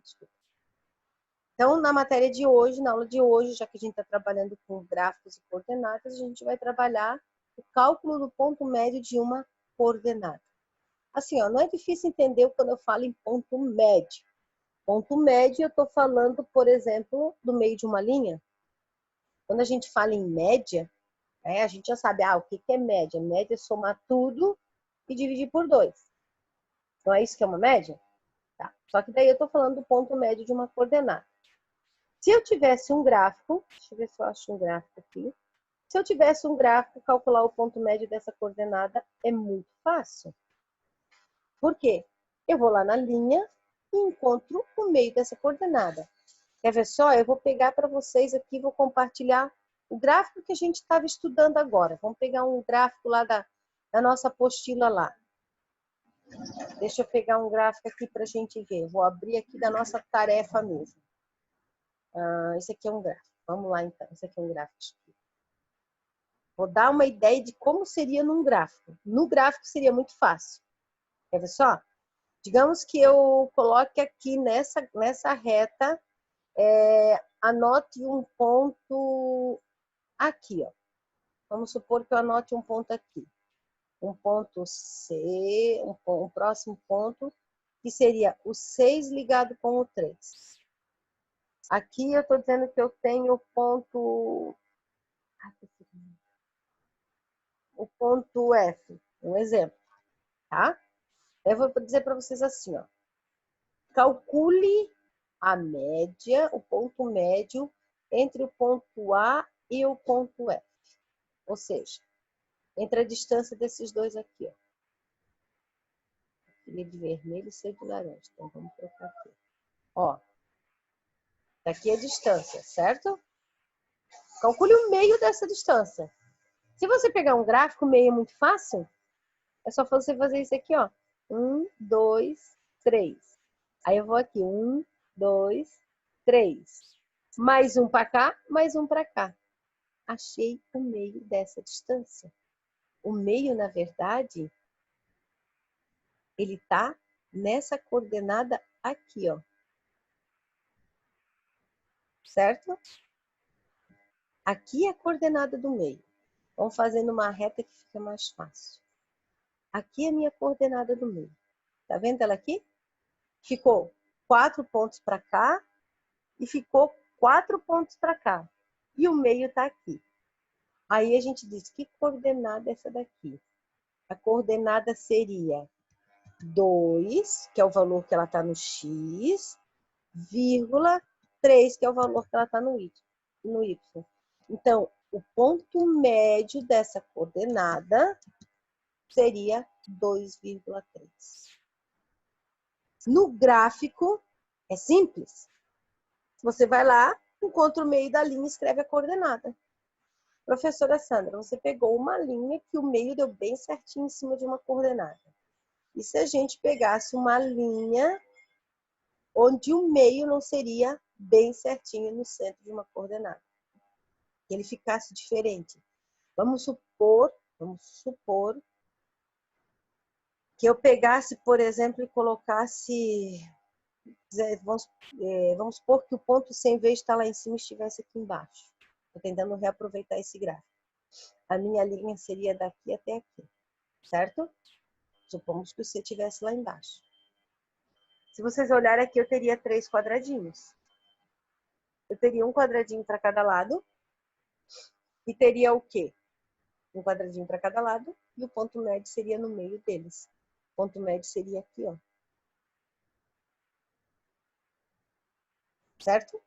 desculpa. Então, na matéria de hoje, na aula de hoje, já que a gente está trabalhando com gráficos e coordenadas, a gente vai trabalhar o cálculo do ponto médio de uma coordenada. Assim, ó, não é difícil entender quando eu falo em ponto médio. Ponto médio, eu estou falando, por exemplo, do meio de uma linha. Quando a gente fala em média, a gente já sabe, o que é média? Média é somar tudo e dividir por 2. Não é isso que é uma média? Tá. Só que daí eu estou falando do ponto médio de uma coordenada. Se eu tivesse um gráfico, deixa eu ver se eu acho um gráfico aqui. Se eu tivesse um gráfico, calcular o ponto médio dessa coordenada é muito fácil. Por quê? Eu vou lá na linha e encontro o meio dessa coordenada. Quer ver só? Eu vou pegar para vocês aqui, vou compartilhar o gráfico que a gente estava estudando agora. Vamos pegar um gráfico lá da nossa apostila lá. Deixa eu pegar um gráfico aqui para a gente ver. Vou abrir aqui da nossa tarefa mesmo. Esse aqui é um gráfico. Vamos lá, então. Esse aqui é um gráfico. Vou dar uma ideia de como seria num gráfico. No gráfico seria muito fácil. Quer ver só? Digamos que eu coloque aqui nessa reta, anote um ponto aqui, ó. Vamos supor que eu anote um ponto aqui. Um ponto C, um próximo ponto, que seria o 6 ligado com o 3. Aqui eu estou dizendo que eu tenho o ponto F, um exemplo, tá? Eu vou dizer para vocês assim, ó. Calcule a média, o ponto médio entre o ponto A e o ponto F. Ou seja, entre a distância desses dois aqui, ó. Seria de vermelho e ser de laranja. Então, vamos trocar aqui. Ó, daqui é a distância, certo? Calcule o meio dessa distância. Se você pegar um gráfico, o meio é muito fácil. É só você fazer isso aqui, ó. 1, 2, 3. Aí eu vou aqui. 1, 2, 3. Mais um para cá, mais um para cá. Achei o meio dessa distância. O meio, na verdade, ele tá nessa coordenada aqui, ó. Certo? Aqui é a coordenada do meio. Vamos fazendo uma reta que fica mais fácil. Aqui é a minha coordenada do meio. Tá vendo ela aqui? Ficou 4 pontos para cá e ficou 4 pontos para cá. E o meio tá aqui. Aí a gente diz, que coordenada é essa daqui? A coordenada seria 2, que é o valor que ela está no X, vírgula 3, que é o valor que ela está no Y. Então, o ponto médio dessa coordenada seria 2,3. No gráfico, é simples. Você vai lá, encontra o meio da linha e escreve a coordenada. Professora Sandra, você pegou uma linha que o meio deu bem certinho em cima de uma coordenada. E se a gente pegasse uma linha onde o meio não seria bem certinho no centro de uma coordenada? Que ele ficasse diferente. Vamos supor que eu pegasse, por exemplo, e colocasse... Vamos supor que o ponto C, em vez de estar lá em cima, estivesse aqui embaixo. Estou tentando reaproveitar esse gráfico. A minha linha seria daqui até aqui, certo? Supomos que o C estivesse lá embaixo. Se vocês olharem aqui, eu teria 3 quadradinhos. Eu teria um quadradinho para cada lado. E teria o quê? Um quadradinho para cada lado. E o ponto médio seria no meio deles. O ponto médio seria aqui, ó. Certo?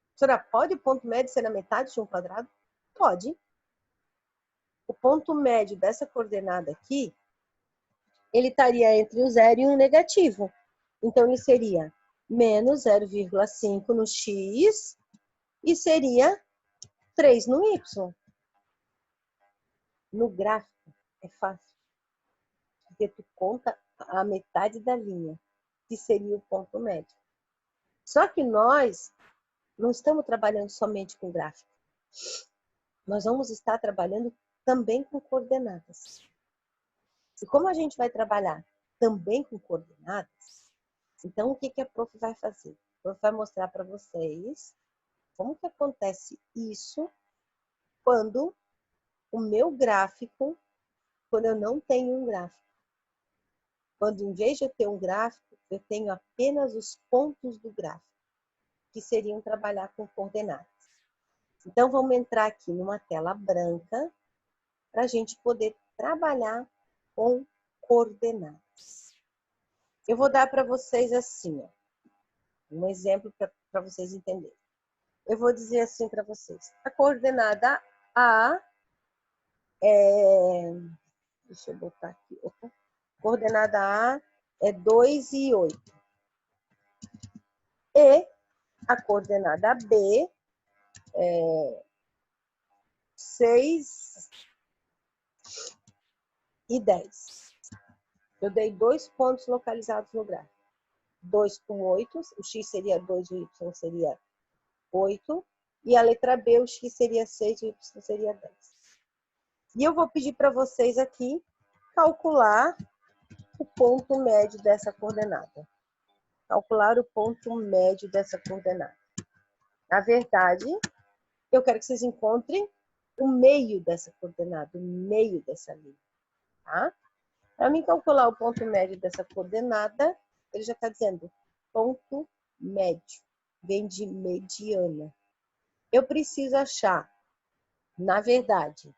Professora, pode o ponto médio ser na metade de um quadrado? Pode. O ponto médio dessa coordenada aqui, ele estaria entre o 0 e um negativo. Então, ele seria menos 0,5 no X e seria 3 no Y. No gráfico, é fácil. Porque tu conta a metade da linha, que seria o ponto médio. Só que nós não estamos trabalhando somente com gráfico. Nós vamos estar trabalhando também com coordenadas. E como a gente vai trabalhar também com coordenadas, Então, o que a prof vai fazer? A prof vai mostrar para vocês como que acontece isso quando o meu gráfico, quando eu não tenho um gráfico. Quando, em vez de eu ter um gráfico, eu tenho apenas os pontos do gráfico, que seriam trabalhar com coordenadas. Então, vamos entrar aqui numa tela branca para a gente poder trabalhar com coordenadas. Eu vou dar para vocês assim, ó, um exemplo para vocês entenderem. Eu vou dizer assim para vocês. A coordenada A é... Deixa eu botar aqui. Opa. Coordenada A é 2 e 8. E a coordenada B é 6 e 10. Eu dei 2 pontos localizados no gráfico. 2 com 8, o x seria 2, o y seria 8. E a letra B, o x seria 6, o y seria 10. E eu vou pedir para vocês aqui calcular o ponto médio dessa coordenada. Calcular o ponto médio dessa coordenada. Na verdade, eu quero que vocês encontrem o meio dessa coordenada, o meio dessa linha, tá? Para mim calcular o ponto médio dessa coordenada, ele já está dizendo ponto médio, vem de mediana. Eu preciso achar, na verdade,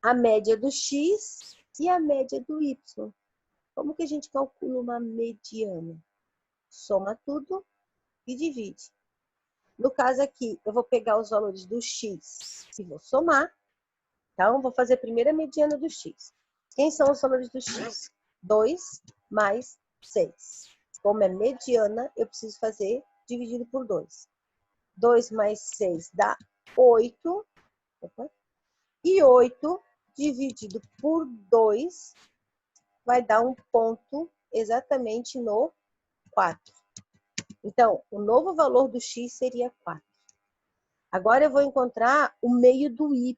a média do x e a média do y. Como que a gente calcula uma mediana? Soma tudo e divide. No caso aqui, eu vou pegar os valores do x e vou somar. Então, vou fazer a primeira mediana do x. Quem são os valores do x? 2 mais 6. Como é mediana, eu preciso fazer dividido por 2. 2 mais 6 dá 8. E 8 dividido por 2 vai dar um ponto exatamente no 4. Então, o novo valor do x seria 4. Agora eu vou encontrar o meio do y.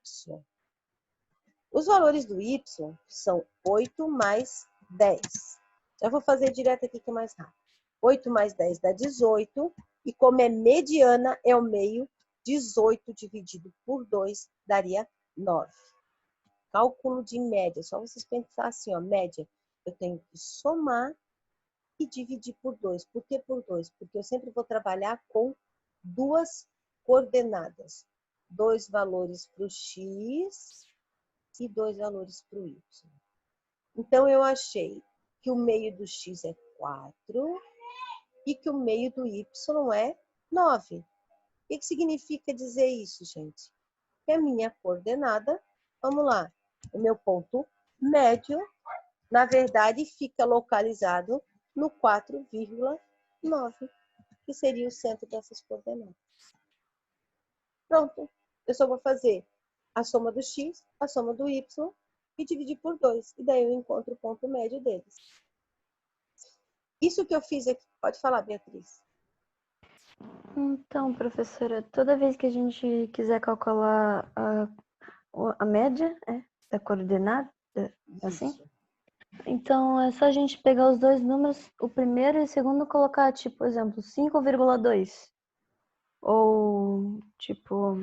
Os valores do y são 8 mais 10. Já vou fazer direto aqui que é mais rápido. 8 mais 10 dá 18. E como é mediana, é o meio. 18 dividido por 2 daria 9. Cálculo de média. Só vocês pensar assim, ó, média. Eu tenho que somar e dividir por 2. Por que por 2? Porque eu sempre vou trabalhar com duas coordenadas. 2 valores para o x e 2 valores para o y. Então, eu achei que o meio do x é 4 e que o meio do y é 9. O que significa dizer isso, gente? Que a minha coordenada, vamos lá, o meu ponto médio, na verdade, fica localizado no 4,9, que seria o centro dessas coordenadas. Pronto. Eu só vou fazer a soma do x, a soma do y e dividir por 2. E daí eu encontro o ponto médio deles. Isso que eu fiz aqui. Pode falar, Beatriz. Então, professora, toda vez que a gente quiser calcular a média da coordenada, assim, Isso. então é só a gente pegar os dois números, o primeiro e o segundo, colocar, tipo, por exemplo, 5,2. Ou, tipo,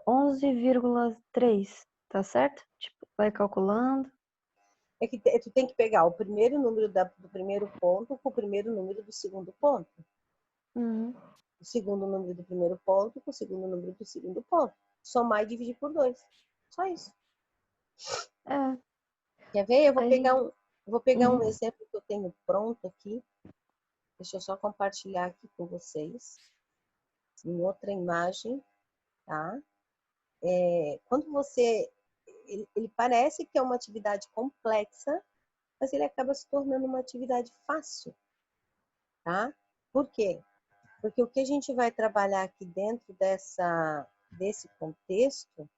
11,3, tá certo? Tipo, vai calculando. É que tu tem que pegar o primeiro número do primeiro ponto com o primeiro número do segundo ponto. Uhum. O segundo número do primeiro ponto com o segundo número do segundo ponto. Somar e dividir por 2. Só isso. É. Quer ver? Eu Aí, vou pegar um uhum. exemplo que eu tenho pronto aqui. Deixa eu só compartilhar aqui com vocês. Em outra imagem, tá? Quando você... Ele parece que é uma atividade complexa, mas ele acaba se tornando uma atividade fácil, tá? Por quê? Porque o que a gente vai trabalhar aqui dentro desse contexto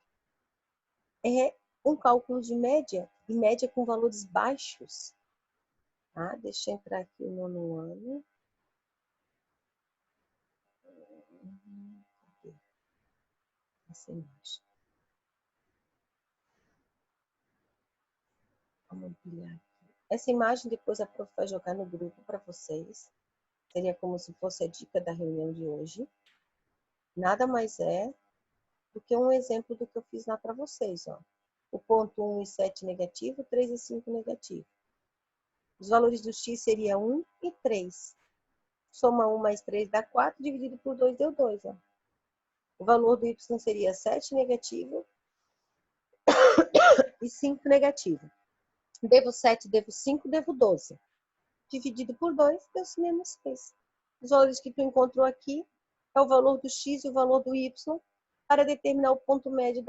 é um cálculo de média, e média com valores baixos. Tá? Deixa eu entrar aqui no nono ano. Cadê essa imagem? Vamos ampliar aqui. Essa imagem depois a prof vai jogar no grupo para vocês. Seria como se fosse a dica da reunião de hoje. Nada mais é do que um exemplo do que eu fiz lá para vocês, ó. O ponto 1 e 7 negativo, 3 e 5 negativo. Os valores do x seria 1 e 3. Soma 1 mais 3 dá 4, dividido por 2 deu 2, ó. O valor do y seria 7 negativo e 5 negativo. Devo 7, devo 5, devo 12. Dividido por 2, deu menos 3. Os valores que tu encontrou aqui é o valor do x e o valor do y para determinar o ponto médio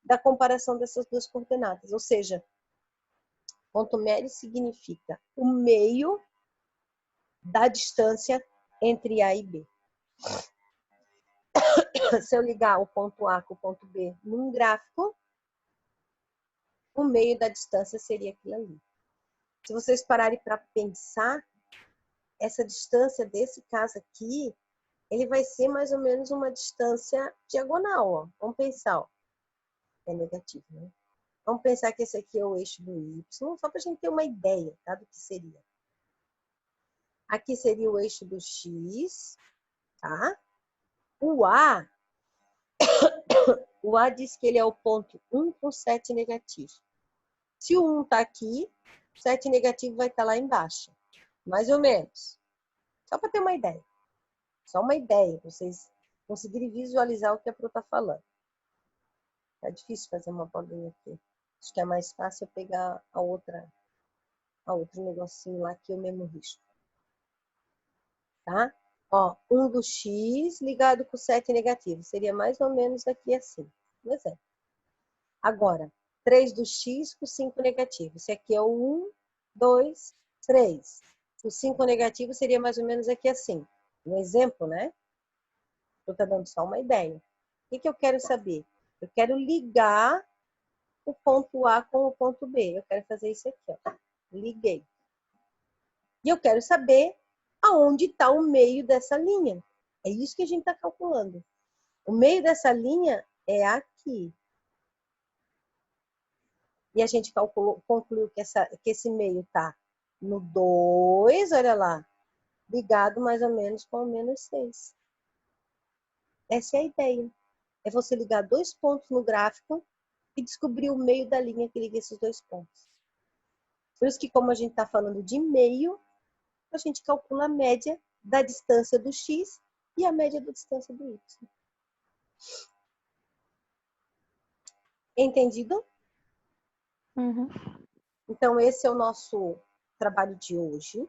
da comparação dessas duas coordenadas. Ou seja, ponto médio significa o meio da distância entre A e B. Se eu ligar o ponto A com o ponto B num gráfico, o meio da distância seria aquilo ali. Se vocês pararem para pensar, essa distância desse caso aqui, ele vai ser mais ou menos uma distância diagonal, ó. Vamos pensar, ó. É negativo, né? Vamos pensar que esse aqui é o eixo do Y, só para a gente ter uma ideia, tá, do que seria. Aqui seria o eixo do X, tá? O A diz que ele é o ponto 1 com 7 negativo. Se o 1 está aqui, o 7 negativo vai estar lá embaixo. Mais ou menos. Só para ter uma ideia. Só uma ideia, para vocês conseguirem visualizar o que a Pro está falando. Tá difícil fazer uma bolinha aqui. Acho que é mais fácil eu pegar a outro negocinho lá que eu mesmo risco. Tá? Ó, 1 do X ligado com 7 negativo. Seria mais ou menos aqui assim. Um exemplo. Agora, 3 do X com 5 negativo. Esse aqui é o 1, 2, 3. O 5 negativo seria mais ou menos aqui assim. Um exemplo, né? Eu estou dando só uma ideia. O que eu quero saber? Eu quero ligar o ponto A com o ponto B. Eu quero fazer isso aqui, ó. Liguei. E eu quero saber aonde está o meio dessa linha. É isso que a gente está calculando. O meio dessa linha é aqui. E a gente concluiu que esse meio está no 2, olha lá, ligado mais ou menos com o menos 6. Essa é a ideia. É você ligar dois pontos no gráfico e descobrir o meio da linha que liga esses dois pontos. Por isso que, como a gente está falando de meio, a gente calcula a média da distância do x e a média da distância do y. Entendido? Uhum. Então, esse é o nosso trabalho de hoje.